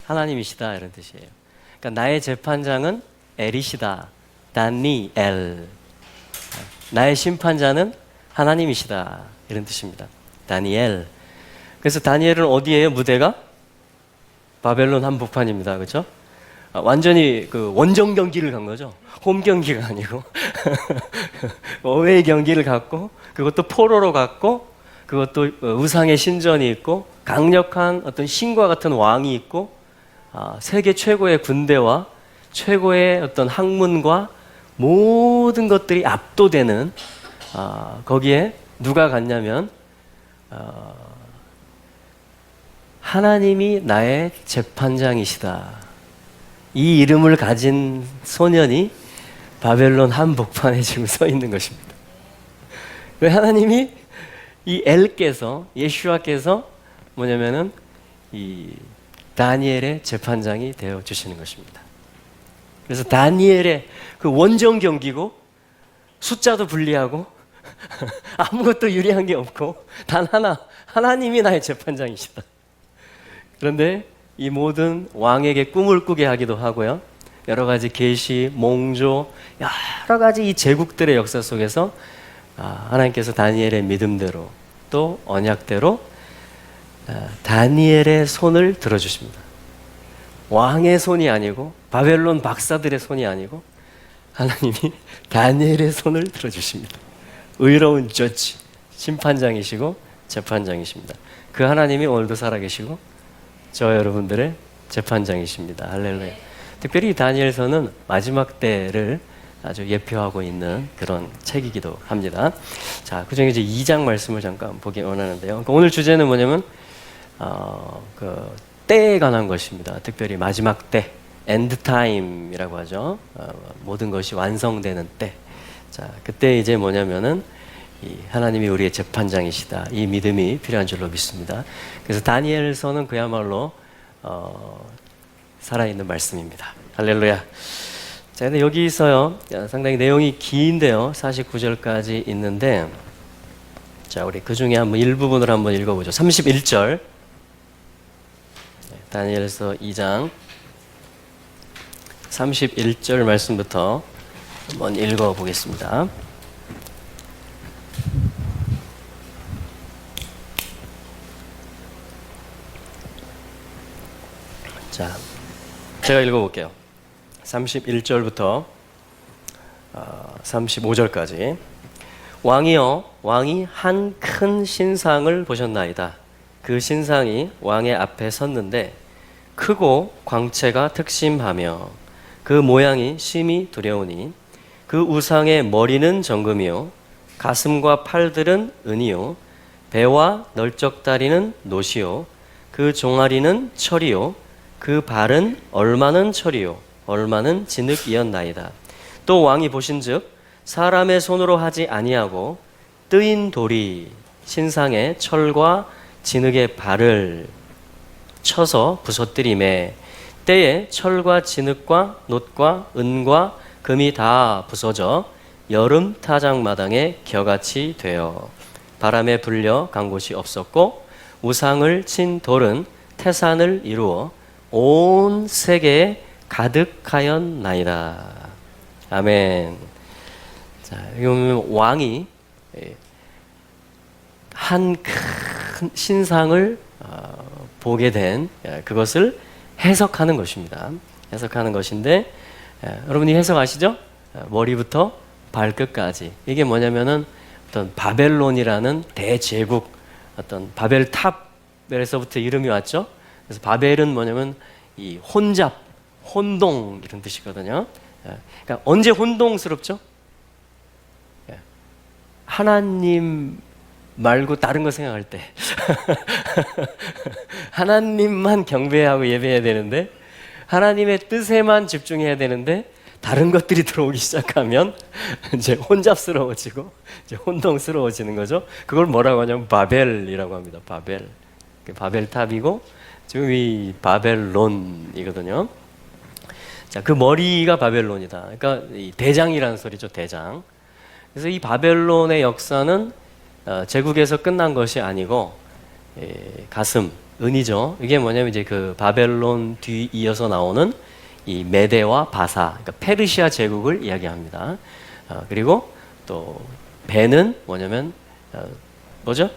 하나님이시다 이런 뜻이에요. 그러니까 나의 재판장은 엘이시다. 다니엘. 나의 심판자는 하나님이시다 이런 뜻입니다. 다니엘. 그래서 다니엘은 어디에요? 무대가? 바벨론 한복판입니다. 그렇죠? 완전히 그 원정 경기를 간 거죠. 홈 경기가 아니고 어웨이 경기를 갔고, 그것도 포로로 갔고, 그것도 우상의 신전이 있고, 강력한 어떤 신과 같은 왕이 있고, 세계 최고의 군대와 최고의 어떤 학문과 모든 것들이 압도되는, 거기에 누가 갔냐면 하나님이 나의 재판장이시다. 이 이름을 가진 소년이 바벨론 한복판에 지금 서 있는 것입니다. 왜 하나님이 이 엘께서, 예슈아께서 뭐냐면은 이 다니엘의 재판장이 되어 주시는 것입니다. 그래서 다니엘의 그 원정 경기고, 숫자도 불리하고 아무것도 유리한 게 없고, 단 하나, 하나님이 나의 재판장이시다. 그런데 이 모든 왕에게 꿈을 꾸게 하기도 하고요, 여러 가지 계시, 몽조, 여러 가지 이 제국들의 역사 속에서 하나님께서 다니엘의 믿음대로 또 언약대로 다니엘의 손을 들어주십니다. 왕의 손이 아니고 바벨론 박사들의 손이 아니고 하나님이 다니엘의 손을 들어주십니다. 의로운 저지, 심판장이시고 재판장이십니다. 그 하나님이 오늘도 살아계시고 저 여러분들의 재판장이십니다. 할렐루야. 특별히 다니엘서는 마지막 때를 아주 예표하고 있는 그런 책이기도 합니다. 자, 그 중에 이제 2장 말씀을 잠깐 보기 원하는데요. 그러니까 오늘 주제는 뭐냐면 그 때에 관한 것입니다. 특별히 마지막 때, 엔드 타임이라고 하죠. 모든 것이 완성되는 때. 자, 그때 이제 뭐냐면은 이 하나님이 우리의 재판장이시다. 이 믿음이 필요한 줄로 믿습니다. 그래서 다니엘서는 그야말로 살아있는 말씀입니다. 할렐루야. 자, 근데 여기서요, 상당히 내용이 긴데요, 49절까지 있는데, 자, 우리 그 중에 한번 일부분을 한번 읽어보죠. 31절. 다니엘서 2장 31절 말씀부터 한번 읽어보겠습니다. 자, 제가 읽어볼게요. 31절부터 35절까지. 왕이여, 왕이 한 큰 신상을 보셨나이다. 그 신상이 왕의 앞에 섰는데 크고 광채가 특심하며 그 모양이 심히 두려우니 그 우상의 머리는 정금이요 가슴과 팔들은 은이요 배와 널쩍다리는 노시요 그 종아리는 철이요 그 발은 얼마는 철이요 얼마는 진흙이었나이다. 또 왕이 보신즉 사람의 손으로 하지 아니하고 뜨인 돌이 신상의 철과 진흙의 발을 쳐서 부서뜨리매 때에 철과 진흙과 놋과 은과 금이 다 부서져 여름 타작마당에 겨같이 되어 바람에 불려 간 곳이 없었고 우상을 친 돌은 태산을 이루어 온 세계에 가득하였나이다. 아멘. 자, 여기 보면 왕이 한 큰 신상을 보게 된 그것을 해석하는 것입니다. 해석하는 것인데, 여러분이 해석하시죠? 머리부터 발끝까지. 이게 뭐냐면은 어떤 바벨론이라는 대제국, 어떤 바벨탑에서부터 이름이 왔죠. 그래서 바벨은 뭐냐면 이 혼잡, 혼동 이런 뜻이거든요. 그러니까 언제 혼동스럽죠? 하나님 말고 다른 거 생각할 때 하나님만 경배하고 예배해야 되는데 하나님의 뜻에만 집중해야 되는데 다른 것들이 들어오기 시작하면 이제 혼잡스러워지고 이제 혼동스러워지는 거죠. 그걸 뭐라고 하냐면 바벨이라고 합니다. 바벨. 바벨탑이고 지금 이 바벨론이거든요. 자, 그 머리가 바벨론이다. 그러니까 이 대장이라는 소리죠. 대장. 그래서 이 바벨론의 역사는 제국에서 끝난 것이 아니고 가슴, 은이죠. 이게 뭐냐면 이제 그 바벨론 뒤 이어서 나오는 이 메데와 바사, 그러니까 페르시아 제국을 이야기합니다. 그리고 또 배는 뭐냐면 뭐죠?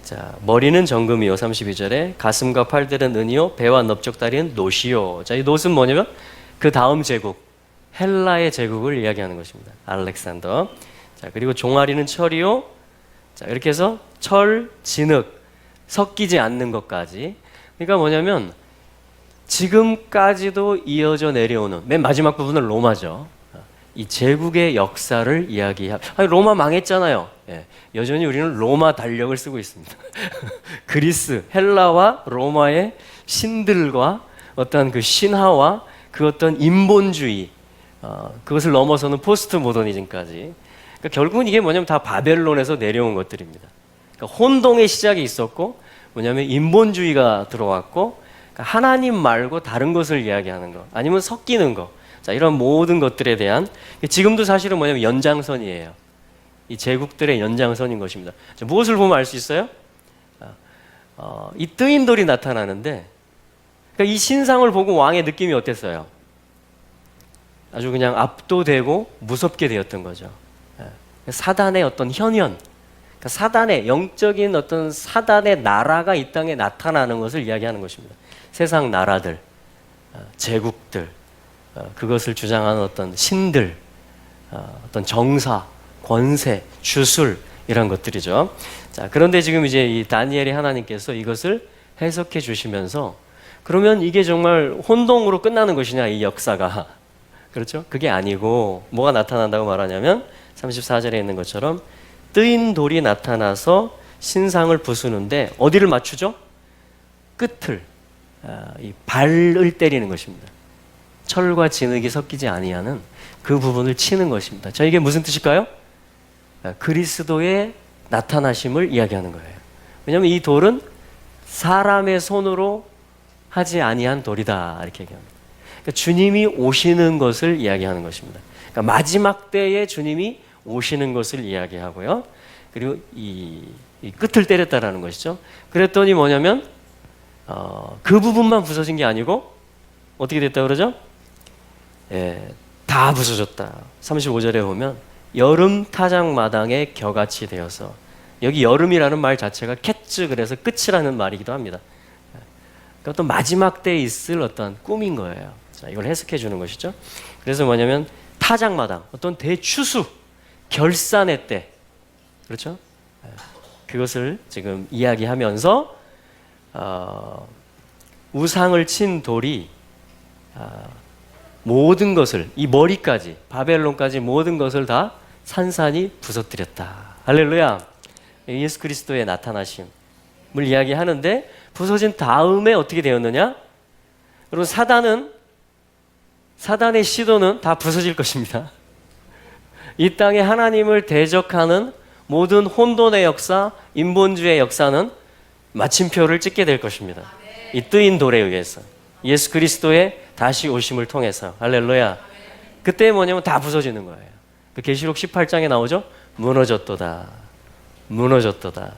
자, 머리는 정금이요 32절에 가슴과 팔들은 은이요 배와 넓적다리는 노시요. 자, 이 노는 뭐냐면 그 다음 제국 헬라의 제국을 이야기하는 것입니다. 알렉산더. 자, 그리고 종아리는 철이요. 자, 이렇게 해서 철, 진흙 섞이지 않는 것까지. 그러니까 뭐냐면 지금까지도 이어져 내려오는 맨 마지막 부분은 로마죠. 이 제국의 역사를 아니, 로마 망했잖아요. 예, 여전히 우리는 로마 달력을 쓰고 있습니다. 그리스, 헬라와 로마의 신들과 어떤 그 신화와 그 어떤 인본주의, 그것을 넘어서는 포스트 모더니즘까지. 그러니까 결국은 이게 뭐냐면 다 바벨론에서 내려온 것들입니다. 그러니까 혼동의 시작이 있었고, 뭐냐면 인본주의가 들어왔고, 그러니까 하나님 말고 다른 것을 이야기하는 거, 아니면 섞이는 거. 자, 이런 모든 것들에 대한 지금도 사실은 뭐냐면 연장선이에요. 이 제국들의 연장선인 것입니다. 자, 무엇을 보면 알 수 있어요? 이 뜨인 돌이 나타나는데, 그러니까 이 신상을 보고 왕의 느낌이 어땠어요? 아주 그냥 압도되고 무섭게 되었던 거죠. 사단의 어떤 현현, 그러니까 사단의 영적인 어떤 사단의 나라가 이 땅에 나타나는 것을 이야기하는 것입니다. 세상 나라들, 제국들, 그것을 주장하는 어떤 신들, 어떤 정사, 권세, 주술 이런 것들이죠. 자, 그런데 지금 이제 이 다니엘이 하나님께서 이것을 해석해 주시면서 그러면 이게 정말 혼동으로 끝나는 것이냐 이 역사가 그렇죠? 그게 아니고 뭐가 나타난다고 말하냐면 34절에 있는 것처럼 뜨인 돌이 나타나서 신상을 부수는데 어디를 맞추죠? 끝을 이 발을 때리는 것입니다. 철과 진흙이 섞이지 아니하는 그 부분을 치는 것입니다. 자, 이게 무슨 뜻일까요? 그리스도의 나타나심을 이야기하는 거예요. 왜냐하면 이 돌은 사람의 손으로 하지 아니한 돌이다 이렇게 얘기합니다. 그러니까 주님이 오시는 것을 이야기하는 것입니다. 그러니까 마지막 때에 주님이 오시는 것을 이야기하고요. 그리고 이 끝을 때렸다라는 것이죠. 그랬더니 뭐냐면 그 부분만 부서진 게 아니고 어떻게 됐다 그러죠? 다 부서졌다. 35절에 보면 여름 타작마당에 겨같이 되어서, 여기 여름이라는 말 자체가 캣츠, 그래서 끝이라는 말이기도 합니다. 그러니까 어떤 마지막 때에 있을 어떤 꿈인 거예요. 자, 이걸 해석해 주는 것이죠. 그래서 뭐냐면 타작마당, 어떤 대추수, 결산의 때, 그렇죠? 그것을 지금 이야기하면서 우상을 친 돌이 모든 것을, 이 머리까지, 바벨론까지 모든 것을 다 산산이 부서뜨렸다. 할렐루야. 예수 그리스도의 나타나심을 이야기하는데, 부서진 다음에 어떻게 되었느냐? 여러분, 사단의 시도는 다 부서질 것입니다. 이 땅에 하나님을 대적하는 모든 혼돈의 역사, 인본주의의 역사는 마침표를 찍게 될 것입니다. 이 뜨인 돌에 의해서, 예수 그리스도의 다시 오심을 통해서. 할렐루야. 그때 뭐냐면 다 부서지는 거예요. 그 계시록 18장에 나오죠. 무너졌도다. 무너졌도다.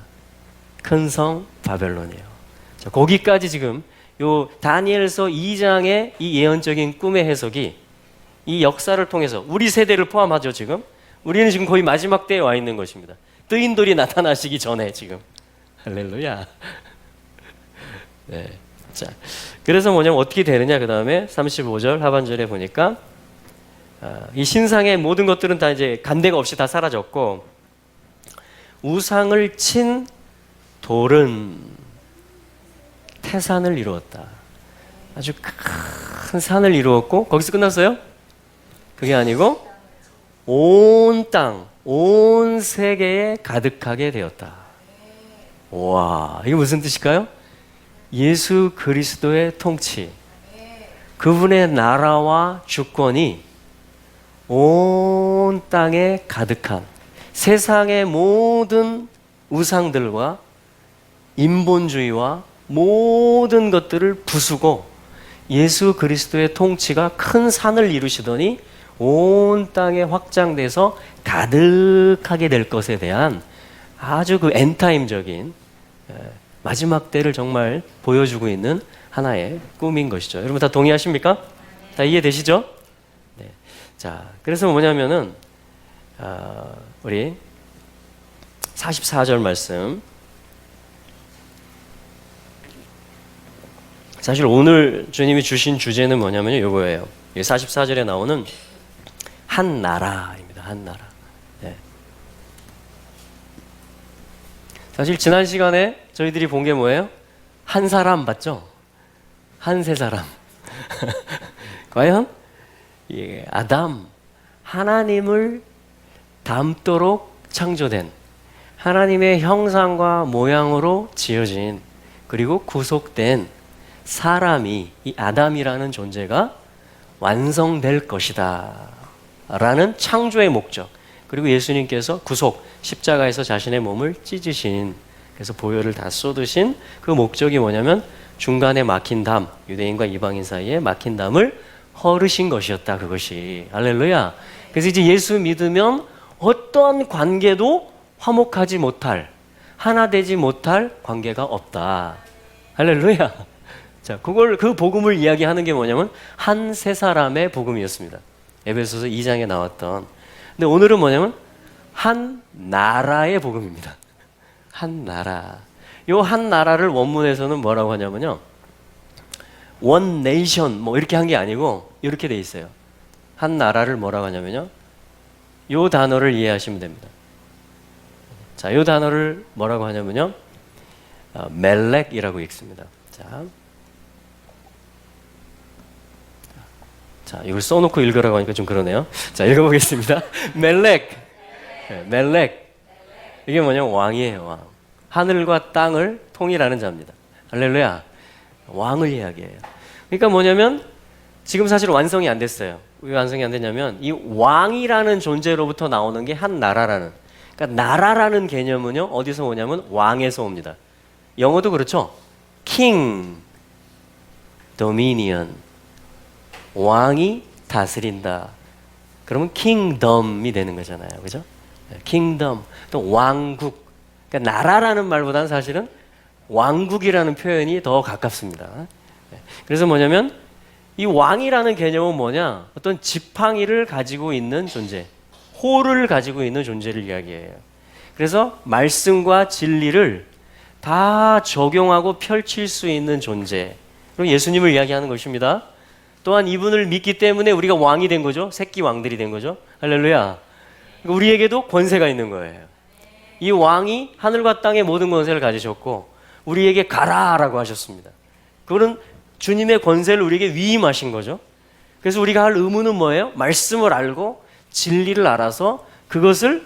큰 성 바벨론이에요. 자, 거기까지 지금 요 다니엘서 2장의 이 예언적인 꿈의 해석이 이 역사를 통해서 우리 세대를 포함하죠. 지금 우리는 지금 거의 마지막 때에 와 있는 것입니다. 뜨인 돌이 나타나시기 전에 지금. 할렐루야. 네. 자, 그래서 뭐냐면 어떻게 되느냐, 그 다음에 35절 하반절에 보니까 이 신상의 모든 것들은 다 이제 간데가 없이 다 사라졌고, 우상을 친 돌은 태산을 이루었다. 아주 큰 산을 이루었고, 거기서 끝났어요? 그게 아니고 온 땅, 온 세계에 가득하게 되었다. 와, 이게 무슨 뜻일까요? 예수 그리스도의 통치, 그분의 나라와 주권이 온 땅에 가득한, 세상의 모든 우상들과 인본주의와 모든 것들을 부수고 예수 그리스도의 통치가 큰 산을 이루시더니 온 땅에 확장돼서 가득하게 될 것에 대한 아주 그 엔타임적인 마지막 때를 정말 보여주고 있는 하나의 꿈인 것이죠. 여러분 다 동의하십니까? 다 이해되시죠? 네. 자, 그래서 뭐냐면은 우리 44절 말씀. 사실 오늘 주님이 주신 주제는 뭐냐면요, 이거예요. 44절에 나오는 한 나라입니다. 한 나라. 네. 사실 지난 시간에 저희들이 본 게 뭐예요? 한 사람 맞죠? 한 세 사람. 과연 아담, 하나님을 닮도록 창조된 하나님의 형상과 모양으로 지어진 그리고 구속된 사람이 이 아담이라는 존재가 완성될 것이다 라는 창조의 목적, 그리고 예수님께서 구속, 십자가에서 자신의 몸을 찢으신, 그래서 보혈을 다 쏟으신 그 목적이 뭐냐면 중간에 막힌 담, 유대인과 이방인 사이에 막힌 담을 헐으신 것이었다. 그것이 할렐루야. 그래서 이제 예수 믿으면 어떤 관계도 화목하지 못할, 하나 되지 못할 관계가 없다. 할렐루야. 자, 그 복음을 이야기하는 게 뭐냐면 한 세 사람의 복음이었습니다. 에베소서 2장에 나왔던. 근데 오늘은 뭐냐면 한 나라의 복음입니다. 한 나라. 요 한 나라를 원문에서는 뭐라고 하냐면요, one nation 뭐 이렇게 한 게 아니고 이렇게 돼 있어요. 한 나라를 뭐라고 하냐면요, 요 단어를 이해하시면 됩니다. 자, 요 단어를 뭐라고 하냐면요, 멜렉이라고 읽습니다. 자, 이걸 써놓고 읽으라고 하니까 좀 그러네요. 자, 읽어보겠습니다. 멜렉. 네, 멜렉. 이게 뭐냐면 왕이에요, 왕. 하늘과 땅을 통일하는 자입니다. 할렐루야. 왕을 이야기해요. 그러니까 뭐냐면 지금 사실 완성이 안 됐어요. 왜 완성이 안 됐냐면 이 왕이라는 존재로부터 나오는 게 한 나라라는, 그러니까 나라라는 개념은요, 어디서 오냐면 왕에서 옵니다. 영어도 그렇죠. king, dominion. 왕이 다스린다. 그러면 kingdom이 되는 거잖아요. 그죠? kingdom, 또 왕국. 그러니까 나라라는 말보다는 사실은 왕국이라는 표현이 더 가깝습니다. 그래서 뭐냐면 이 왕이라는 개념은 뭐냐? 어떤 지팡이를 가지고 있는 존재, 호를 가지고 있는 존재를 이야기해요. 그래서 말씀과 진리를 다 적용하고 펼칠 수 있는 존재. 그리고 예수님을 이야기하는 것입니다. 또한 이분을 믿기 때문에 우리가 왕이 된 거죠. 새끼 왕들이 된 거죠. 할렐루야. 우리에게도 권세가 있는 거예요. 이 왕이 하늘과 땅의 모든 권세를 가지셨고 우리에게 가라라고 하셨습니다. 그거는 주님의 권세를 우리에게 위임하신 거죠. 그래서 우리가 할 의무는 뭐예요? 말씀을 알고 진리를 알아서 그것을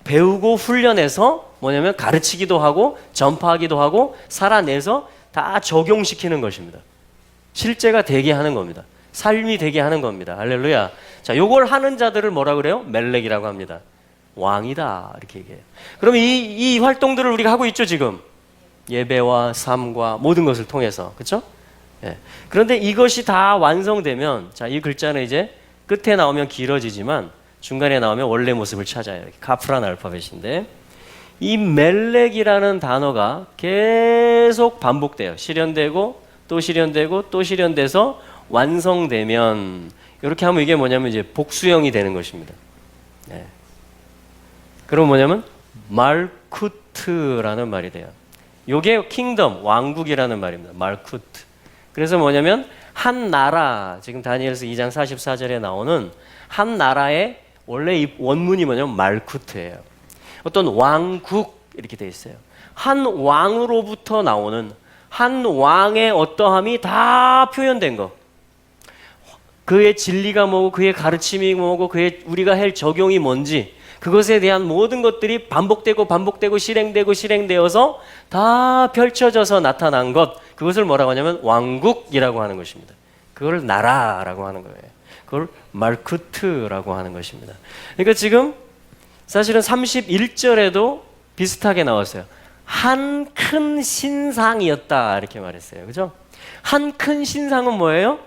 배우고 훈련해서 뭐냐면 가르치기도 하고 전파하기도 하고 살아내서 다 적용시키는 것입니다. 실제가 되게 하는 겁니다. 삶이 되게 하는 겁니다. 할렐루야. 자, 요걸 하는 자들을 뭐라 그래요? 멜렉이라고 합니다. 왕이다 이렇게 얘기해요. 그럼 이 활동들을 우리가 하고 있죠 지금. 예배와 삶과 모든 것을 통해서. 그렇죠? 예. 그런데 이것이 다 완성되면, 자, 이 글자는 이제 끝에 나오면 길어지지만 중간에 나오면 원래 모습을 찾아요. 카프란 알파벳인데 이 멜렉이라는 단어가 계속 반복돼요. 실현되고 또 실현되고 또 실현돼서 완성되면, 이렇게 하면 이게 뭐냐면 이제 복수형이 되는 것입니다. 네. 그럼 뭐냐면 말쿠트라는 말이 돼요. 요게 킹덤, 왕국이라는 말입니다. 말쿠트. 그래서 뭐냐면 한 나라, 지금 다니엘서 2장 44절에 나오는 한 나라의 원래 이 원문이 뭐냐면 말쿠트예요. 어떤 왕국 이렇게 돼 있어요. 한 왕으로부터 나오는, 한 왕의 어떠함이 다 표현된 거. 그의 진리가 뭐고 그의 가르침이 뭐고 그의 우리가 할 적용이 뭔지, 그것에 대한 모든 것들이 반복되고 실행되어서 다 펼쳐져서 나타난 것, 그것을 뭐라고 하냐면 왕국이라고 하는 것입니다. 그걸 나라라고 하는 거예요. 그걸 말쿠트라고 하는 것입니다. 그러니까 지금 사실은 31절에도 비슷하게 나왔어요. 한 큰 신상이었다 이렇게 말했어요. 그죠? 한 큰 신상은 뭐예요?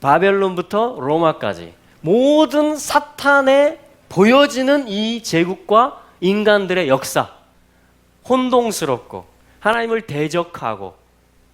바벨론부터 로마까지 모든 사탄의 보여지는 이 제국과 인간들의 역사, 혼동스럽고 하나님을 대적하고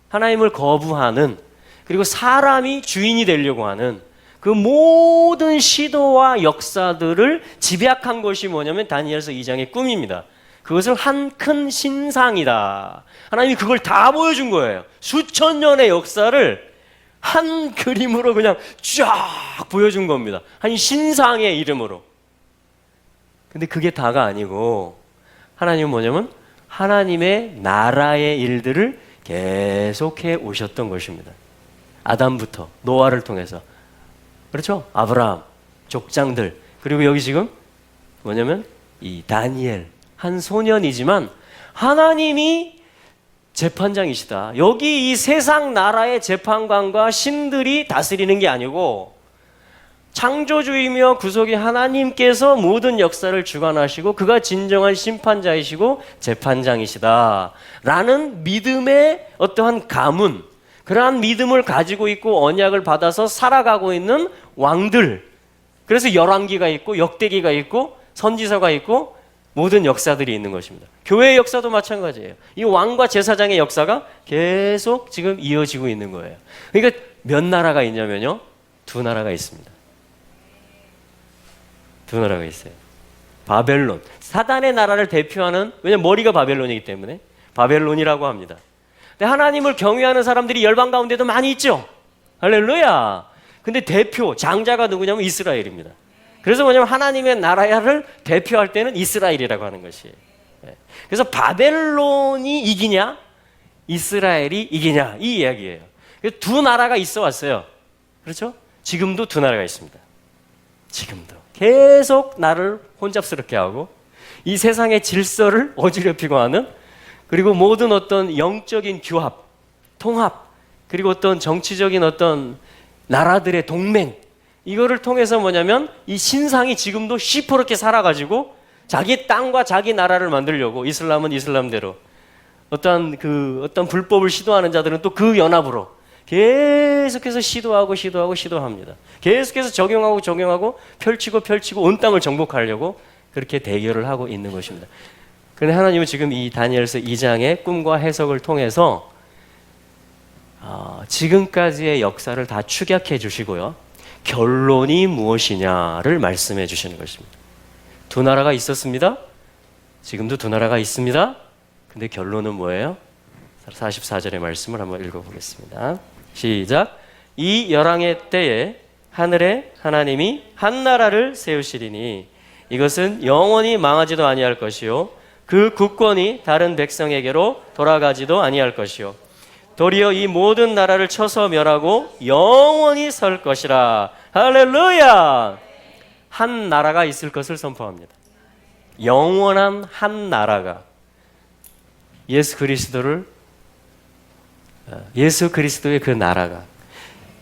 하나님을 거부하는, 그리고 사람이 주인이 되려고 하는 그 모든 시도와 역사들을 집약한 것이 뭐냐면 다니엘서 2장의 꿈입니다. 그것을 한 큰 신상이다. 하나님이 그걸 다 보여준 거예요. 수천 년의 역사를 한 그림으로 그냥 쫙 보여준 겁니다. 한 신상의 이름으로. 근데 그게 다가 아니고 하나님은 뭐냐면 하나님의 나라의 일들을 계속해 오셨던 것입니다. 아담부터 노아를 통해서, 그렇죠? 아브라함, 족장들, 그리고 여기 지금 뭐냐면 이 다니엘, 한 소년이지만 하나님이 재판장이시다. 여기 이 세상 나라의 재판관과 신들이 다스리는 게 아니고 창조주이며 구속의 하나님께서 모든 역사를 주관하시고 그가 진정한 심판자이시고 재판장이시다 라는 믿음의 어떠한 가문, 그러한 믿음을 가지고 있고 언약을 받아서 살아가고 있는 왕들, 그래서 열왕기가 있고 역대기가 있고 선지서가 있고 모든 역사들이 있는 것입니다. 교회의 역사도 마찬가지예요. 이 왕과 제사장의 역사가 계속 지금 이어지고 있는 거예요. 그러니까 몇 나라가 있냐면요, 두 나라가 있습니다. 두 나라가 있어요. 바벨론, 사단의 나라를 대표하는, 왜냐면 머리가 바벨론이기 때문에 바벨론이라고 합니다. 근데 하나님을 경외하는 사람들이 열방 가운데도 많이 있죠. 할렐루야. 근데 대표 장자가 누구냐면 이스라엘입니다. 그래서 뭐냐면 하나님의 나라를 대표할 때는 이스라엘이라고 하는 것이에요. 그래서 바벨론이 이기냐 이스라엘이 이기냐 이 이야기예요. 두 나라가 있어 왔어요. 그렇죠? 지금도 두 나라가 있습니다. 지금도 계속 나를 혼잡스럽게 하고 이 세상의 질서를 어지럽히고 하는, 그리고 모든 어떤 영적인 규합, 통합, 그리고 어떤 정치적인 어떤 나라들의 동맹, 이거를 통해서 뭐냐면 이 신상이 지금도 시퍼렇게 살아가지고 자기 땅과 자기 나라를 만들려고, 이슬람은 이슬람대로, 어떤 불법을 시도하는 자들은 또 그 연합으로 계속해서 시도합니다. 계속해서 적용하고 펼치고 온 땅을 정복하려고 그렇게 대결을 하고 있는 것입니다. 그런데 하나님은 지금 이 다니엘서 2장의 꿈과 해석을 통해서 지금까지의 역사를 다 축약해 주시고요, 결론이 무엇이냐를 말씀해 주시는 것입니다. 두 나라가 있었습니다. 지금도 두 나라가 있습니다. 근데 결론은 뭐예요? 44절의 말씀을 한번 읽어보겠습니다. 시작. 이 열왕의 때에 하늘에 하나님이 한 나라를 세우시리니 이것은 영원히 망하지도 아니할 것이요 그 국권이 다른 백성에게로 돌아가지도 아니할 것이요 도리어 이 모든 나라를 쳐서 멸하고 영원히 설 것이라. 할렐루야. 한 나라가 있을 것을 선포합니다. 영원한 한 나라가, 예수 그리스도의 그 나라가,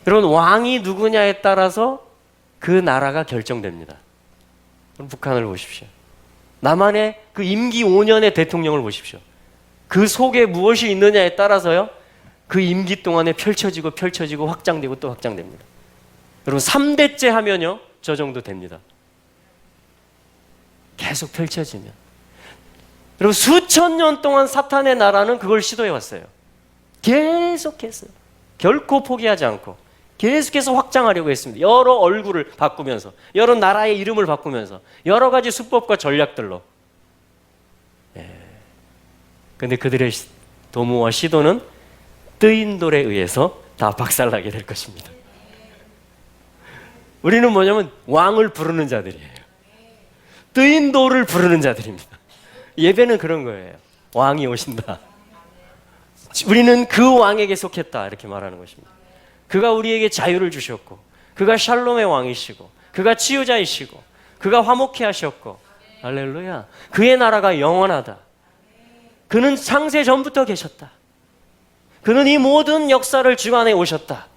여러분 왕이 누구냐에 따라서 그 나라가 결정됩니다. 북한을 보십시오. 남한의 그 임기 5년의 대통령을 보십시오. 그 속에 무엇이 있느냐에 따라서요, 그 임기 동안에 펼쳐지고 확장되고 또 확장됩니다. 여러분 3대째 하면요 저 정도 됩니다. 계속 펼쳐지면. 여러분 수천 년 동안 사탄의 나라는 그걸 시도해 왔어요. 계속했어요. 결코 포기하지 않고 계속해서 확장하려고 했습니다. 여러 얼굴을 바꾸면서, 여러 나라의 이름을 바꾸면서, 여러 가지 수법과 전략들로. 그런데 그들의 도모와 시도는 뜨인 돌에 의해서 다 박살나게 될 것입니다. 우리는 뭐냐면 왕을 부르는 자들이에요. 뜨인 돌을 부르는 자들입니다. 예배는 그런 거예요. 왕이 오신다. 우리는 그 왕에게 속했다 이렇게 말하는 것입니다. 그가 우리에게 자유를 주셨고, 그가 샬롬의 왕이시고, 그가 치유자이시고, 그가 화목케 하셨고, 할렐루야. 그의 나라가 영원하다. 그는 창세 전부터 계셨다. 그는 이 모든 역사를 주관해 오셨다.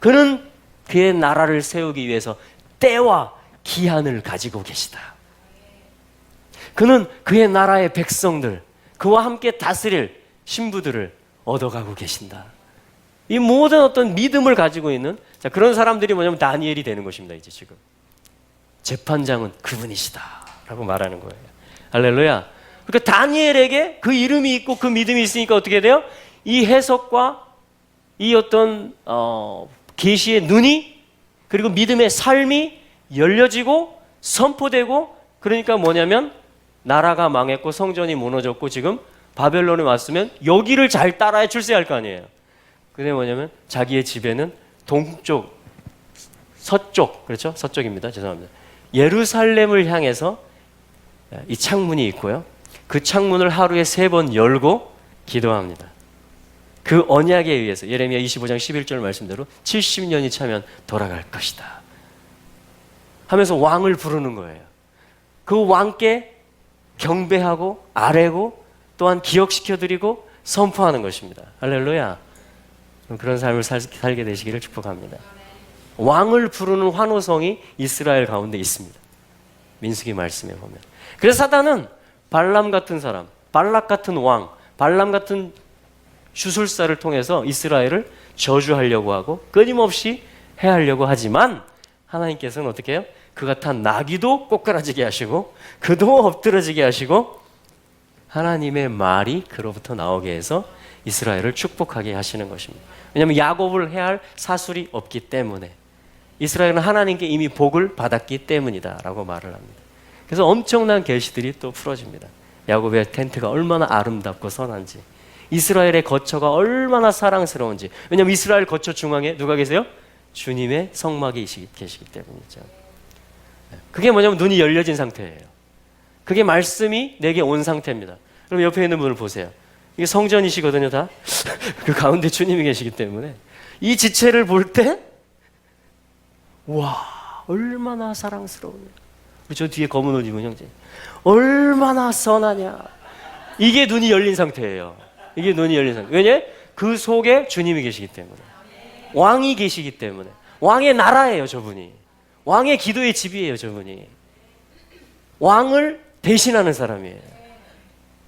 그는 그의 나라를 세우기 위해서 때와 기한을 가지고 계시다. 그는 그의 나라의 백성들, 그와 함께 다스릴 신부들을 얻어가고 계신다. 이 모든 어떤 믿음을 가지고 있는 그런 사람들이 뭐냐면 다니엘이 되는 것입니다. 이제 지금 재판장은 그분이시다 라고 말하는 거예요. 할렐루야. 그러니까 다니엘에게 그 이름이 있고 그 믿음이 있으니까 어떻게 돼요? 이 해석과 이 어떤 계시의 눈이, 그리고 믿음의 삶이 열려지고 선포되고, 그러니까 뭐냐면 나라가 망했고 성전이 무너졌고 지금 바벨론에 왔으면 여기를 잘 따라야 출세할 거 아니에요. 근데 뭐냐면 자기의 집에는 동쪽, 서쪽, 그렇죠? 서쪽입니다. 죄송합니다. 예루살렘을 향해서 이 창문이 있고요. 그 창문을 하루에 3번 열고 기도합니다. 그 언약에 의해서 예레미야 25장 11절 말씀대로 70년이 차면 돌아갈 것이다 하면서 왕을 부르는 거예요. 그 왕께 경배하고 아뢰고 또한 기억시켜드리고 선포하는 것입니다. 할렐루야. 그런 삶을 살게 되시기를 축복합니다. 왕을 부르는 환호성이 이스라엘 가운데 있습니다. 민수기 말씀에 보면. 그래서 사단은 발람 같은 사람, 발락 같은 왕, 발람 같은 주술사를 통해서 이스라엘을 저주하려고 하고 끊임없이 해하려고 하지만 하나님께서는 어떻게 해요? 그 같은 나귀도 꼬꾸라지게 하시고 그도 엎드러지게 하시고 하나님의 말이 그로부터 나오게 해서 이스라엘을 축복하게 하시는 것입니다. 왜냐하면 야곱을 해할 사술이 없기 때문에, 이스라엘은 하나님께 이미 복을 받았기 때문이다라고 말을 합니다. 그래서 엄청난 계시들이 또 풀어집니다. 야곱의 텐트가 얼마나 아름답고 선한지, 이스라엘의 거처가 얼마나 사랑스러운지. 왜냐하면 이스라엘 거처 중앙에 누가 계세요? 주님의 성막이 계시기 때문이죠. 그게 뭐냐면 눈이 열려진 상태예요. 그게 말씀이 내게 온 상태입니다. 그럼 옆에 있는 분을 보세요. 이게 성전이시거든요, 다. 그 가운데 주님이 계시기 때문에 이 지체를 볼 때, 와, 얼마나 사랑스러우냐. 저 뒤에 검은 옷 입은 형제, 얼마나 선하냐. 이게 눈이 열린 상태예요. 이게 눈이 열린 상태. 왜냐? 그 속에 주님이 계시기 때문에, 왕이 계시기 때문에. 왕의 나라예요, 저분이. 왕의 기도의 집이에요, 저분이. 왕을 대신하는 사람이에요.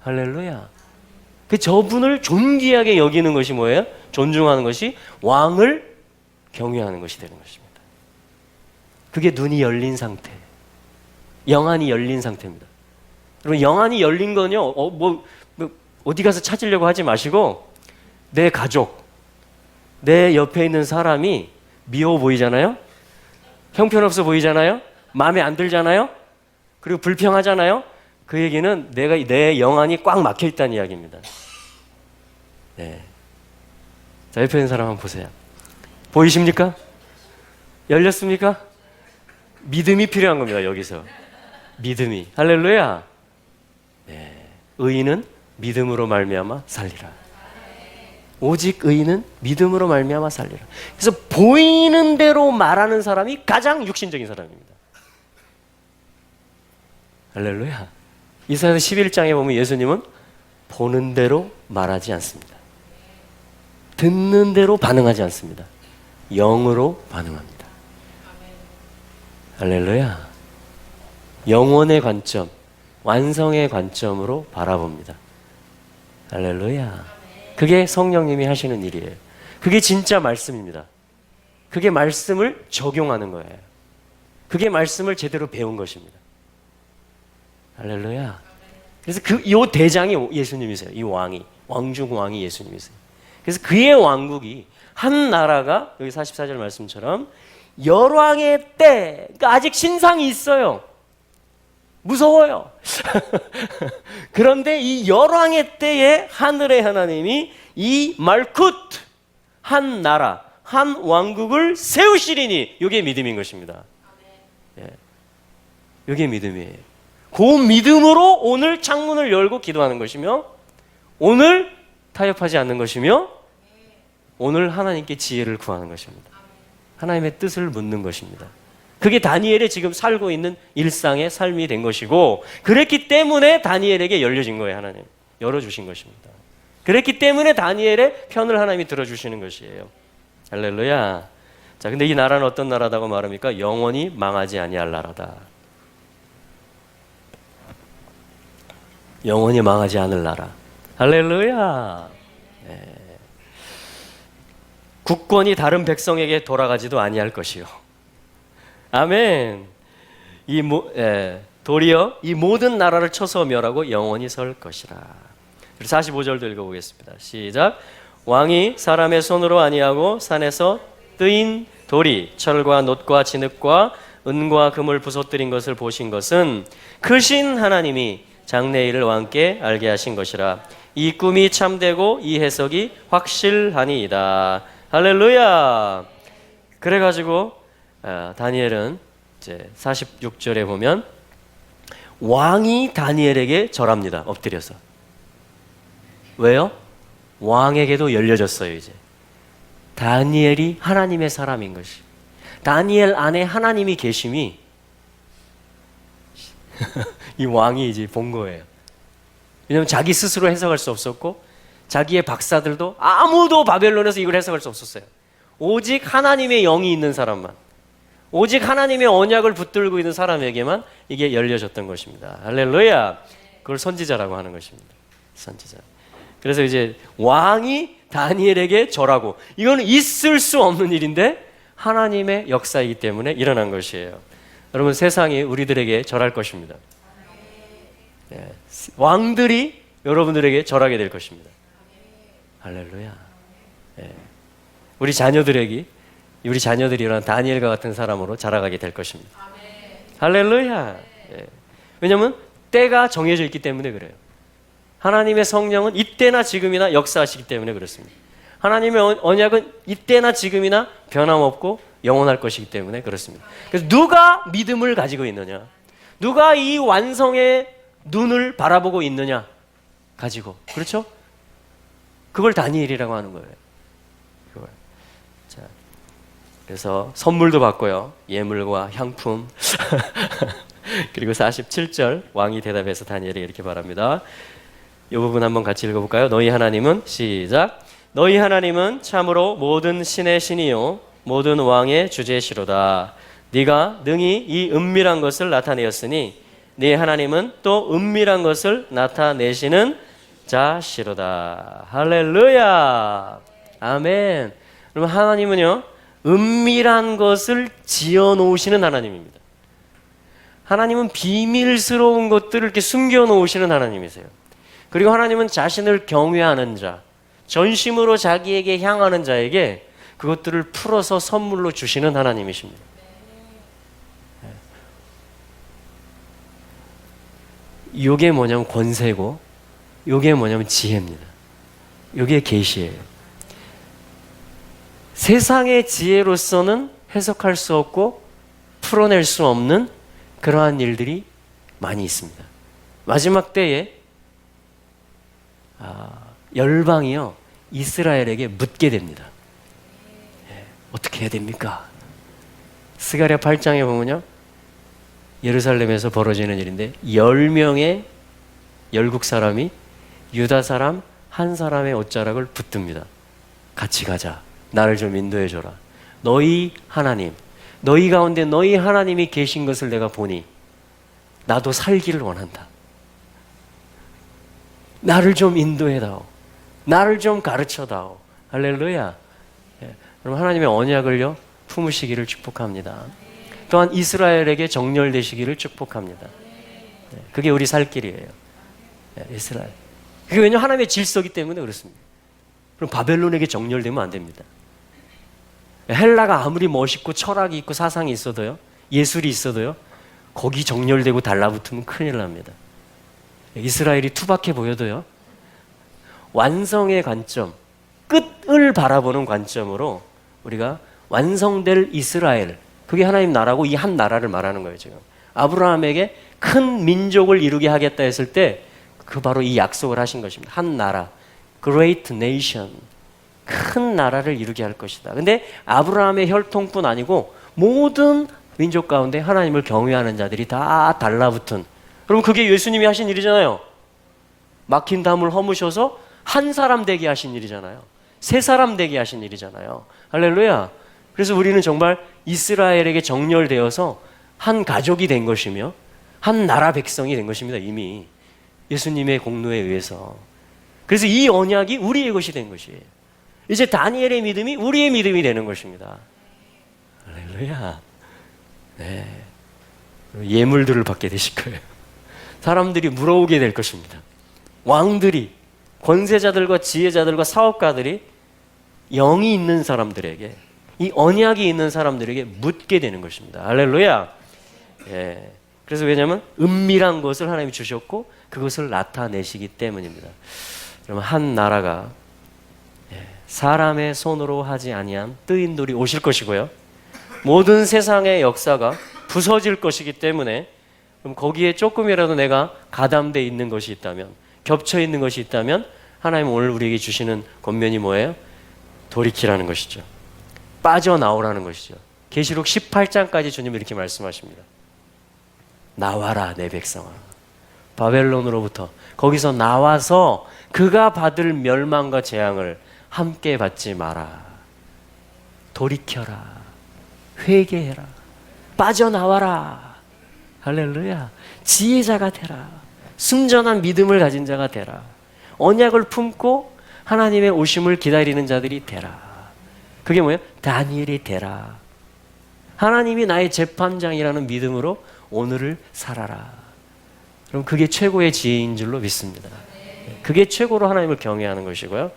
할렐루야. 그 저분을 존귀하게 여기는 것이 뭐예요? 존중하는 것이 왕을 경외하는 것이 되는 것입니다. 그게 눈이 열린 상태, 영안이 열린 상태입니다. 여러분, 영안이 열린 건요, 어디 가서 찾으려고 하지 마시고, 내 가족, 내 옆에 있는 사람이 미워 보이잖아요? 형편없어 보이잖아요? 마음에 안 들잖아요? 그리고 불평하잖아요? 그 얘기는 내 영안이 꽉 막혀 있다는 이야기입니다. 네. 자, 옆에 있는 사람 한번 보세요. 보이십니까? 열렸습니까? 믿음이 필요한 겁니다, 여기서. 믿음이. 할렐루야. 네. 의인은 믿음으로 말미암아 살리라. 오직 의인은 믿음으로 말미암아 살리라. 그래서 보이는 대로 말하는 사람이 가장 육신적인 사람입니다. 할렐루야. 이사야서 11장에 보면 예수님은 보는 대로 말하지 않습니다. 듣는 대로 반응하지 않습니다. 영으로 반응합니다. 할렐루야. 영혼의 관점, 완성의 관점으로 바라봅니다. 할렐루야. 그게 성령님이 하시는 일이에요. 그게 진짜 말씀입니다. 그게 말씀을 적용하는 거예요. 그게 말씀을 제대로 배운 것입니다. 할렐루야. 그래서 요 대장이 예수님이세요. 이 왕이, 왕중 왕이 예수님이세요. 그래서 그의 왕국이, 한 나라가 여기 44절 말씀처럼 열왕의 때, 그러니까 아직 신상이 있어요. 무서워요. 그런데 이 열왕의 때에 하늘의 하나님이 이 말쿠트, 한 나라, 한 왕국을 세우시리니, 이게 믿음인 것입니다. 예. 이게 믿음이에요. 그 믿음으로 오늘 창문을 열고 기도하는 것이며, 오늘 타협하지 않는 것이며, 오늘 하나님께 지혜를 구하는 것입니다. 하나님의 뜻을 묻는 것입니다. 그게 다니엘이 지금 살고 있는 일상의 삶이 된 것이고, 그랬기 때문에 다니엘에게 열려진 거예요. 하나님 열어주신 것입니다. 그랬기 때문에 다니엘의 편을 하나님이 들어주시는 것이에요. 할렐루야. 자, 근데 이 나라는 어떤 나라다고 말합니까? 영원히 망하지 아니할 나라다. 영원히 망하지 않을 나라. 할렐루야. 네. 국권이 다른 백성에게 돌아가지도 아니할 것이요. 아멘. 도리어 이 모든 나라를 쳐서 멸하고 영원히 설 것이라. 45절도 읽어보겠습니다. 시작. 왕이 사람의 손으로 아니하고 산에서 뜨인 돌이 철과 놋과 진흙과 은과 금을 부서뜨린 것을 보신 것은 크신 하나님이 장래일을 왕께 알게 하신 것이라. 이 꿈이 참되고 이 해석이 확실하니이다. 할렐루야. 그래가지고 다니엘은 이제 46절에 보면 왕이 다니엘에게 절합니다. 엎드려서. 왜요? 왕에게도 열려졌어요. 이제 다니엘이 하나님의 사람인 것이, 다니엘 안에 하나님이 계심이 이 왕이 이제 본 거예요. 왜냐하면 자기 스스로 해석할 수 없었고 자기의 박사들도 아무도 바벨론에서 이걸 해석할 수 없었어요. 오직 하나님의 영이 있는 사람만, 오직 하나님의 언약을 붙들고 있는 사람에게만 이게 열려졌던 것입니다. 할렐루야. 그걸 선지자라고 하는 것입니다. 선지자. 그래서 이제 왕이 다니엘에게 절하고, 이거는 있을 수 없는 일인데 하나님의 역사이기 때문에 일어난 것이에요. 여러분, 세상이 우리들에게 절할 것입니다. 네. 왕들이 여러분들에게 절하게 될 것입니다. 할렐루야. 네. 우리 자녀들이 이런 다니엘과 같은 사람으로 자라가게 될 것입니다. 할렐루야. 네. 왜냐하면 때가 정해져 있기 때문에 그래요. 하나님의 성령은 이때나 지금이나 역사하시기 때문에 그렇습니다. 하나님의 언약은 이때나 지금이나 변함없고 영원할 것이기 때문에 그렇습니다. 그래서 누가 믿음을 가지고 있느냐, 누가 이 완성의 눈을 바라보고 있느냐 가지고, 그렇죠? 그걸 다니엘이라고 하는 거예요. 그걸. 자, 그래서 선물도 받고요, 예물과 향품. 그리고 47절 왕이 대답해서 다니엘에게 이렇게 말합니다. 이 부분 한번 같이 읽어볼까요? 너희 하나님은, 시작. 너희 하나님은 참으로 모든 신의 신이요 모든 왕의 주제시로다. 네가 능히 이 은밀한 것을 나타내었으니 네 하나님은 또 은밀한 것을 나타내시는 자시로다. 할렐루야. 아멘. 그럼 하나님은요, 은밀한 것을 지어놓으시는 하나님입니다. 하나님은 비밀스러운 것들을 이렇게 숨겨놓으시는 하나님이세요. 그리고 하나님은 자신을 경외하는 자, 전심으로 자기에게 향하는 자에게 그것들을 풀어서 선물로 주시는 하나님이십니다. 이게 뭐냐면 권세고, 이게 뭐냐면 지혜입니다. 이게 계시예요. 세상의 지혜로서는 해석할 수 없고 풀어낼 수 없는 그러한 일들이 많이 있습니다. 마지막 때에 열방이요 이스라엘에게 묻게 됩니다. 어떻게 해야 됩니까? 스가랴 8장에 보면요, 예루살렘에서 벌어지는 일인데 10명의 열국 사람이 유다 사람 한 사람의 옷자락을 붙듭니다. 같이 가자. 나를 좀 인도해 줘라. 너희 하나님, 너희 가운데 너희 하나님이 계신 것을 내가 보니 나도 살기를 원한다. 나를 좀 인도해다오. 나를 좀 가르쳐다오. 할렐루야. 그럼 하나님의 언약을요 품으시기를 축복합니다. 또한 이스라엘에게 정렬되시기를 축복합니다. 그게 우리 살 길이에요. 이스라엘. 그게 왜냐하면 하나님의 질서이기 때문에 그렇습니다. 그럼 바벨론에게 정렬되면 안 됩니다. 헬라가 아무리 멋있고 철학이 있고 사상이 있어도요, 예술이 있어도요, 거기 정렬되고 달라붙으면 큰일 납니다. 이스라엘이 투박해 보여도요, 완성의 관점, 끝을 바라보는 관점으로 우리가 완성될 이스라엘, 그게 하나님 나라고 이 한 나라를 말하는 거예요. 지금 아브라함에게 큰 민족을 이루게 하겠다 했을 때 그 바로 이 약속을 하신 것입니다. 한 나라, Great Nation, 큰 나라를 이루게 할 것이다. 근데 아브라함의 혈통뿐 아니고 모든 민족 가운데 하나님을 경외하는 자들이 다 달라붙은, 그럼 그게 예수님이 하신 일이잖아요. 막힌 담을 허무셔서 한 사람 되게 하신 일이잖아요. 세 사람 되게 하신 일이잖아요. 할렐루야. 그래서 우리는 정말 이스라엘에게 정렬되어서 한 가족이 된 것이며 한 나라 백성이 된 것입니다. 이미 예수님의 공로에 의해서. 그래서 이 언약이 우리의 것이 된 것이에요. 이제 다니엘의 믿음이 우리의 믿음이 되는 것입니다. 할렐루야. 네. 예물들을 받게 되실 거예요. 사람들이 물어오게 될 것입니다. 왕들이, 권세자들과 지혜자들과 사업가들이 영이 있는 사람들에게, 이 언약이 있는 사람들에게 묻게 되는 것입니다. 할렐루야. 예. 그래서 왜냐하면 은밀한 것을 하나님이 주셨고 그것을 나타내시기 때문입니다. 그러면 한 나라가 사람의 손으로 하지 아니한 뜨인 돌이 오실 것이고요. 모든 세상의 역사가 부서질 것이기 때문에, 그럼 거기에 조금이라도 내가 가담되어 있는 것이 있다면, 겹쳐 있는 것이 있다면 하나님은 오늘 우리에게 주시는 권면이 뭐예요? 돌이키라는 것이죠. 빠져나오라는 것이죠. 계시록 18장까지 주님이 이렇게 말씀하십니다. 나와라 내 백성아, 바벨론으로부터 거기서 나와서 그가 받을 멸망과 재앙을 함께 받지 마라. 돌이켜라, 회개해라, 빠져나와라. 할렐루야. 지혜자가 되라, 순전한 믿음을 가진 자가 되라, 언약을 품고 하나님의 오심을 기다리는 자들이 되라. 그게 뭐예요? 다니엘이 되라. 하나님이 나의 재판장이라는 믿음으로 오늘을 살아라. 그럼 그게 최고의 지혜인 줄로 믿습니다. 그게 최고로 하나님을 경외하는 것이고요.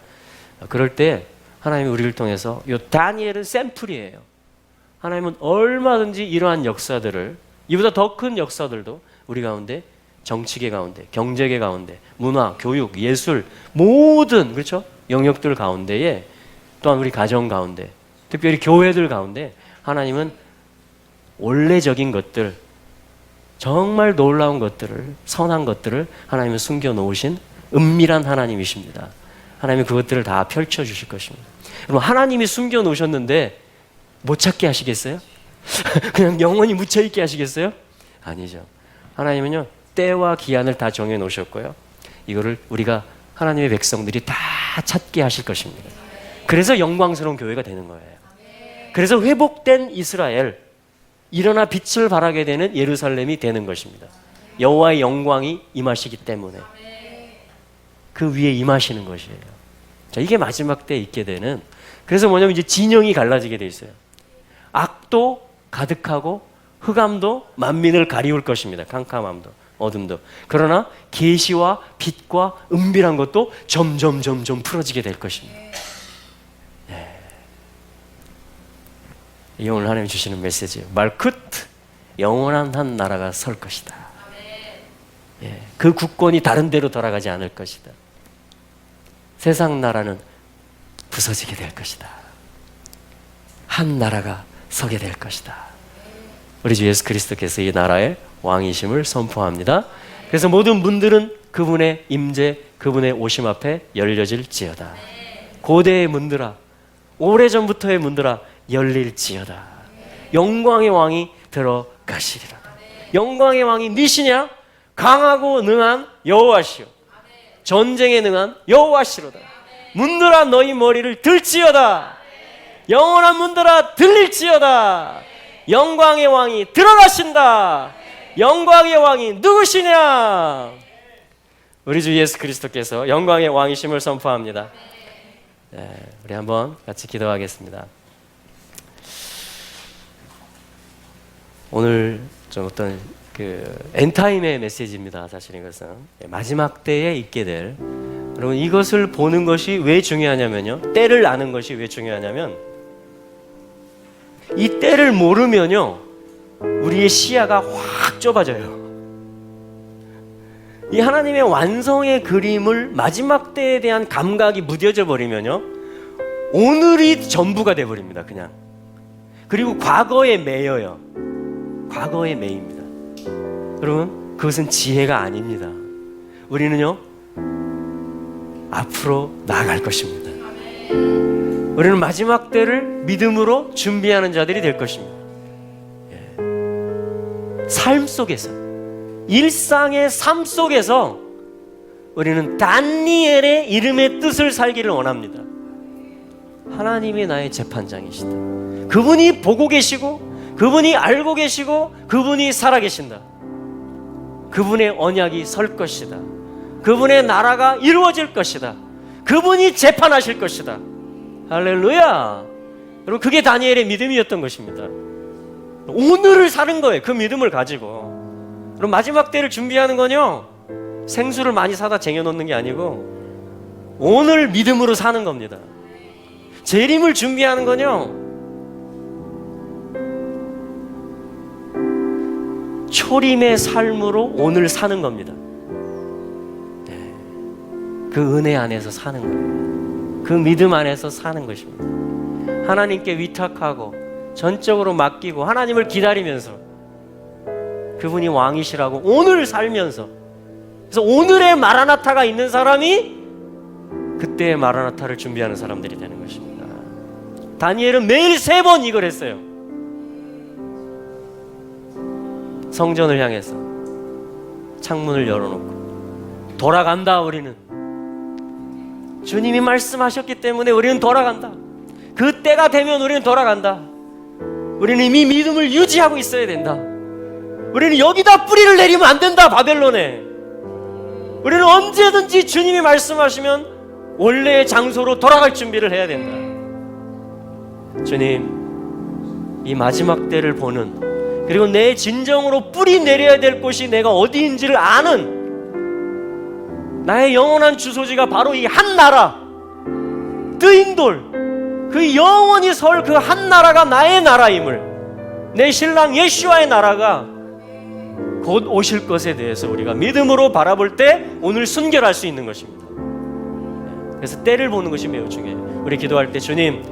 그럴 때 하나님이 우리를 통해서, 이 다니엘은 샘플이에요. 하나님은 얼마든지 이러한 역사들을, 이보다 더 큰 역사들도 우리 가운데, 정치계 가운데, 경제계 가운데, 문화, 교육, 예술, 모든, 그렇죠? 영역들 가운데에, 또한 우리 가정 가운데, 특별히 교회들 가운데 하나님은 원래적인 것들, 정말 놀라운 것들을, 선한 것들을 하나님은 숨겨놓으신 은밀한 하나님이십니다. 하나님이 그것들을 다 펼쳐주실 것입니다. 여러분, 하나님이 숨겨놓으셨는데 못 찾게 하시겠어요? 그냥 영원히 묻혀있게 하시겠어요? 아니죠. 하나님은요, 때와 기한을 다 정해놓으셨고요, 이거를 우리가, 하나님의 백성들이 다 찾게 하실 것입니다. 그래서 영광스러운 교회가 되는 거예요. 그래서 회복된 이스라엘, 일어나 빛을 발하게 되는 예루살렘이 되는 것입니다. 여호와의 영광이 임하시기 때문에 그 위에 임하시는 것이에요. 자, 이게 마지막 때에 있게 되는, 그래서 뭐냐면 이제 진영이 갈라지게 돼 있어요. 악도 가득하고 흑암도 만민을 가리울 것입니다. 캄캄함도 어둠도. 그러나 계시와 빛과 은밀한 것도 점점 풀어지게 될 것입니다. 이 오늘 하나님이 주시는 메시지예요. 말쿠트, 영원한 한 나라가 설 것이다. 그 국권이 다른 데로 돌아가지 않을 것이다. 세상 나라는 부서지게 될 것이다. 한 나라가 서게 될 것이다. 우리 주 예수 그리스도께서 이 나라의 왕이심을 선포합니다. 그래서 모든 문들은 그분의 임재, 그분의 오심 앞에 열려질지어다. 고대의 문들아, 오래전부터의 문들아, 열릴지어다. 영광의 왕이 들어가시리라. 영광의 왕이 니시냐? 강하고 능한 여호와시오, 전쟁에 능한 여호와시로다. 문들아 너희 머리를 들지어다. 영원한 문들아 들릴지어다. 영광의 왕이 들어가신다. 영광의 왕이 누구시냐? 우리 주 예수 그리스도께서 영광의 왕이심을 선포합니다. 우리 한번 같이 기도하겠습니다. 오늘 좀 어떤 엔타임의 메시지입니다. 사실 이것은 마지막 때에 있게 될, 여러분, 이것을 보는 것이 왜 중요하냐면요, 때를 아는 것이 왜 중요하냐면, 이 때를 모르면요 우리의 시야가 확 좁아져요. 이 하나님의 완성의 그림을, 마지막 때에 대한 감각이 무뎌져 버리면요 오늘이 전부가 돼버립니다. 그냥. 그리고 과거에 매여요. 과거에 매입니다. 여러분, 그것은 지혜가 아닙니다. 우리는요 앞으로 나아갈 것입니다. 우리는 마지막 때를 믿음으로 준비하는 자들이 될 것입니다. 삶 속에서, 일상의 삶 속에서 우리는 다니엘의 이름의 뜻을 살기를 원합니다. 하나님이 나의 재판장이시다. 그분이 보고 계시고, 그분이 알고 계시고, 그분이 살아계신다. 그분의 언약이 설 것이다. 그분의 나라가 이루어질 것이다. 그분이 재판하실 것이다. 할렐루야. 여러분, 그게 다니엘의 믿음이었던 것입니다. 오늘을 사는 거예요. 그 믿음을 가지고. 그럼 마지막 때를 준비하는 건요, 생수를 많이 사다 쟁여놓는 게 아니고 오늘 믿음으로 사는 겁니다. 재림을 준비하는 건요, 초림의 삶으로 오늘 사는 겁니다. 그 은혜 안에서 사는 거예요. 그 믿음 안에서 사는 것입니다. 하나님께 위탁하고 전적으로 맡기고 하나님을 기다리면서 그분이 왕이시라고 오늘 살면서, 그래서 오늘의 마라나타가 있는 사람이 그때의 마라나타를 준비하는 사람들이 되는 것입니다. 다니엘은 매일 3번 이걸 했어요. 성전을 향해서 창문을 열어놓고 돌아간다. 우리는 주님이 말씀하셨기 때문에 우리는 돌아간다. 그 때가 되면 우리는 돌아간다. 우리는 이미 믿음을 유지하고 있어야 된다. 우리는 여기다 뿌리를 내리면 안 된다. 바벨론에 우리는 언제든지 주님이 말씀하시면 원래의 장소로 돌아갈 준비를 해야 된다. 주님, 이 마지막 때를 보는, 그리고 내 진정으로 뿌리 내려야 될 곳이 내가 어디인지를 아는 나의 영원한 주소지가 바로 이 한 나라, 뜨인 돌, 그 영원히 설 그 한 나라가 나의 나라임을, 내 신랑 예수와의 나라가 곧 오실 것에 대해서 우리가 믿음으로 바라볼 때 오늘 순결할 수 있는 것입니다. 그래서 때를 보는 것이 매우 중요해요. 우리 기도할 때, 주님,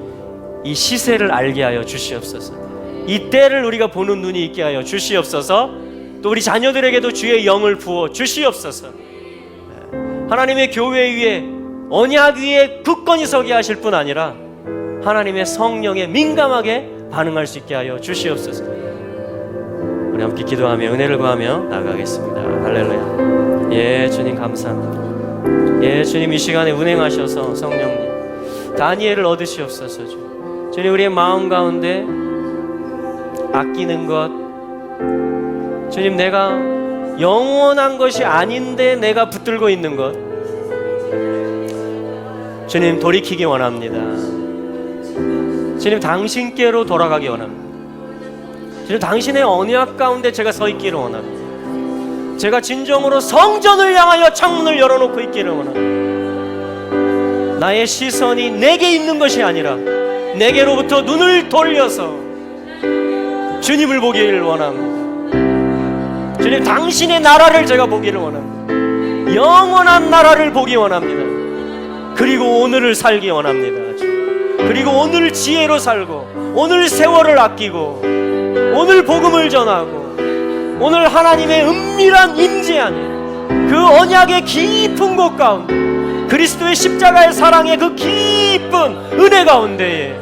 이 시세를 알게 하여 주시옵소서. 이 때를 우리가 보는 눈이 있게 하여 주시옵소서. 또 우리 자녀들에게도 주의 영을 부어 주시옵소서. 하나님의 교회 위에, 언약 위에 굳건히 서게 하실 뿐 아니라 하나님의 성령에 민감하게 반응할 수 있게 하여 주시옵소서. 우리 함께 기도하며 은혜를 구하며 나가겠습니다. 할렐루야. 예, 주님 감사합니다. 예, 주님 이 시간에 운행하셔서 성령님 다니엘을 얻으시옵소서. 주님, 우리의 마음 가운데 아끼는 것, 주님, 내가 영원한 것이 아닌데 내가 붙들고 있는 것, 주님 돌이키기 원합니다. 주님, 당신께로 돌아가기 원합니다. 주님, 당신의 언약 가운데 제가 서 있기를 원합니다. 제가 진정으로 성전을 향하여 창문을 열어놓고 있기를 원합니다. 나의 시선이 내게 있는 것이 아니라 내게로부터 눈을 돌려서 주님을 보기를 원합니다. 주님, 당신의 나라를 제가 보기를 원합니다. 영원한 나라를 보기 원합니다. 그리고 오늘을 살기 원합니다. 그리고 오늘 지혜로 살고, 오늘 세월을 아끼고, 오늘 복음을 전하고, 오늘 하나님의 은밀한 임재 안에, 그 언약의 깊은 곳 가운데, 그리스도의 십자가의 사랑의 그 깊은 은혜 가운데에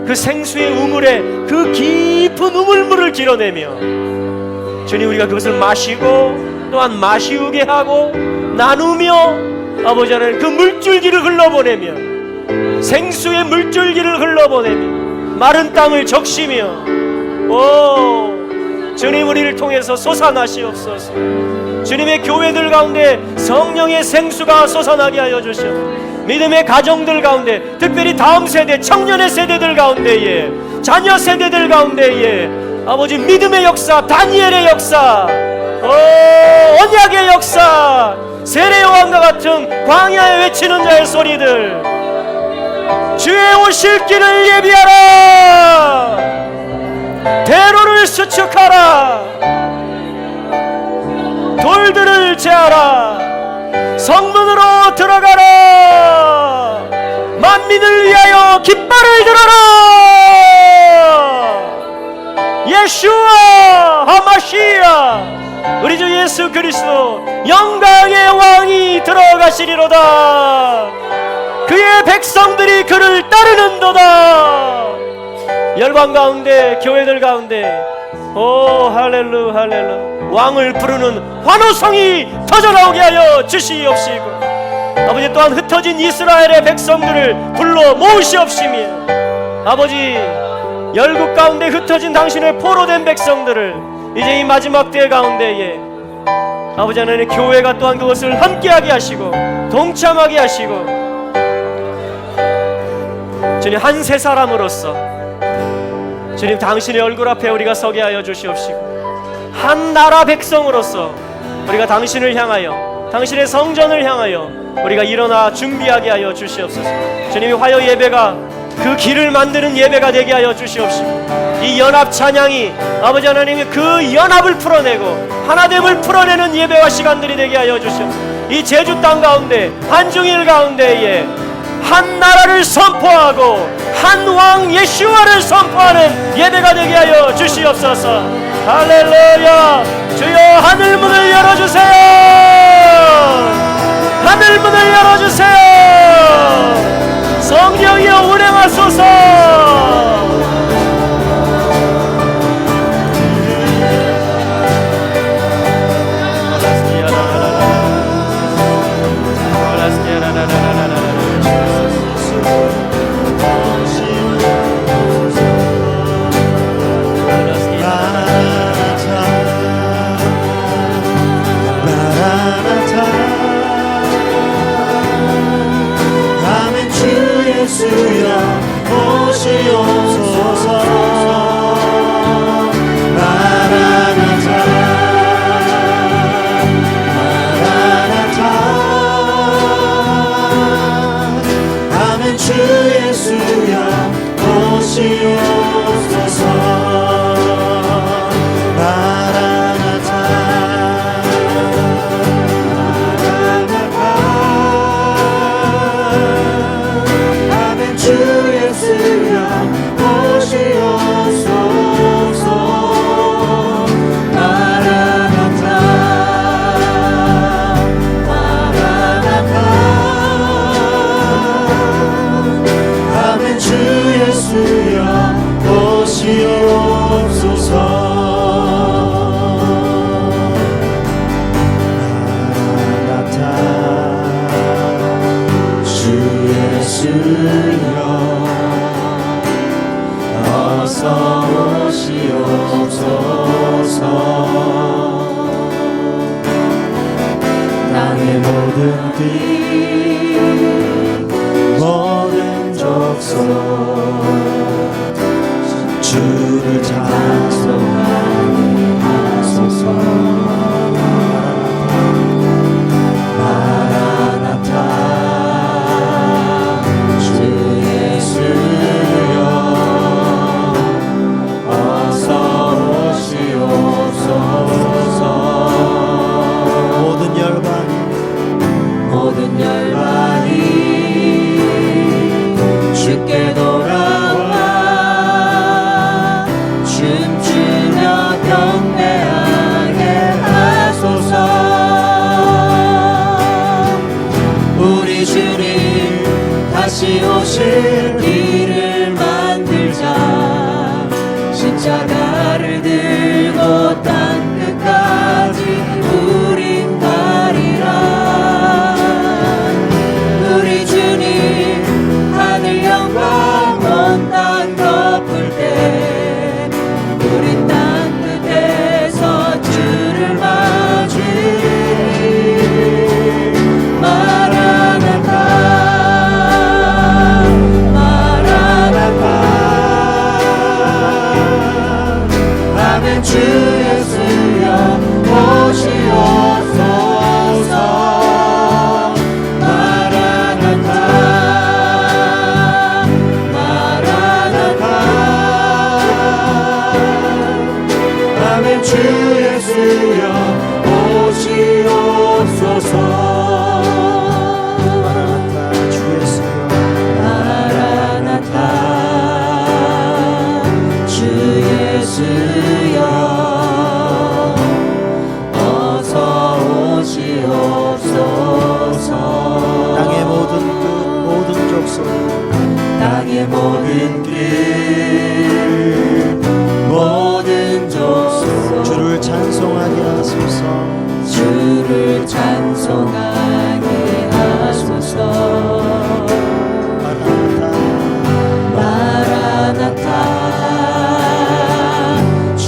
그 생수의 우물에 그 깊은 우물물을 길어내며, 주님, 우리가 그것을 마시고 또한 마시우게 하고 나누며, 아버지 하나님, 그 물줄기를 흘러보내며, 생수의 물줄기를 흘러보내며 마른 땅을 적시며, 주님, 우리를 통해서 솟아나시옵소서. 주님의 교회들 가운데 성령의 생수가 솟아나게 하여 주시옵소서. 믿음의 가정들 가운데, 특별히 다음 세대, 청년의 세대들 가운데에, 자녀 세대들 가운데에, 아버지, 믿음의 역사, 다니엘의 역사, 언약의 역사, 세례 요한과 같은 광야에 외치는 자의 소리들, 주의 오실 길을 예비하라, 대로를 수축하라, 돌들을 제하라, 성문으로 들어가라, 만민을 위하여 깃발을 들어라. 예수와 하마시아, 우리 주 예수 그리스도 영광의 왕이 들어가시리로다. 그의 백성들이 그를 따르는도다. 열방 가운데, 교회들 가운데, 할렐루 할렐루, 왕을 부르는 환호성이 터져나오게 하여 주시옵시고, 아버지, 또한 흩어진 이스라엘의 백성들을 불러 모으시옵시며, 아버지, 열국 가운데 흩어진 당신의 포로된 백성들을 이제 이 마지막 때 가운데에, 아버지 하나님, 교회가 또한 그것을 함께하게 하시고 동참하게 하시고, 주님, 한 세 사람으로서 주님, 당신의 얼굴 앞에 우리가 서게 하여 주시옵시고 한 나라 백성으로서 우리가 당신을 향하여, 당신의 성전을 향하여 우리가 일어나 준비하게 하여 주시옵소서. 주님이 화요 예배가 그 길을 만드는 예배가 되게 하여 주시옵시고, 이 연합 찬양이 아버지 하나님이 그 연합을 풀어내고 하나됨을 풀어내는 예배와 시간들이 되게 하여 주시옵소서. 이 제주 땅 가운데, 한중일 가운데에 한 나라를 선포하고 한 왕 예수와를 선포하는 예배가 되게 하여 주시옵소서. 할렐루야. 주여, 하늘 문을 열어주세요. 하늘 문을 열어주세요. 성령이여 운행하소서. 예수여 오시옵소서. 마라나타 마라나타 아멘. 주 예수여 오시옵소서. 마라나타 주 예수여 오시옵소서. 마라나타 마라나타 아멘. 주 예수여 오시옵소서. 마라나타 주 예수여 어서 오시옵소서. 땅의 모든 띠 모든 족속 주를 찬송하게 하소서. 마라나타 주 예수여 어서 오시옵소서. 모든 열반이 주께 돌아와 춤추며 경배하게 하소서. 우리 주님 다시 오실 길을 만들자. 십자가를 들고 땅 끝까지 우린 가리라. 우리 주님 하늘 영광 온 땅 덮을 때 우린 땅 끝에서 주를 맞으리. 마라나타 마라나타 아멘. 주 예수여 오시옵소서. 마라나타 마라나타 아멘. 주 예수여 오시옵소서. 마라나타 주 예수여 마라나타 주 예수여 어서 오시옵소서. 땅의 모든 끝 모든 족속 땅의 모든 길 모든 족속 주를 찬송하게 하소서. 주를 찬송하게 하소서. 마라나타 마라나타 주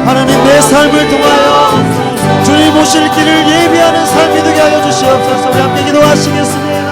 하나님 내 삶을 통하여 주님 오실 길을 예비하는 삶이 되게 하여 주시옵소서. 우리 함께 기도하시겠습니다.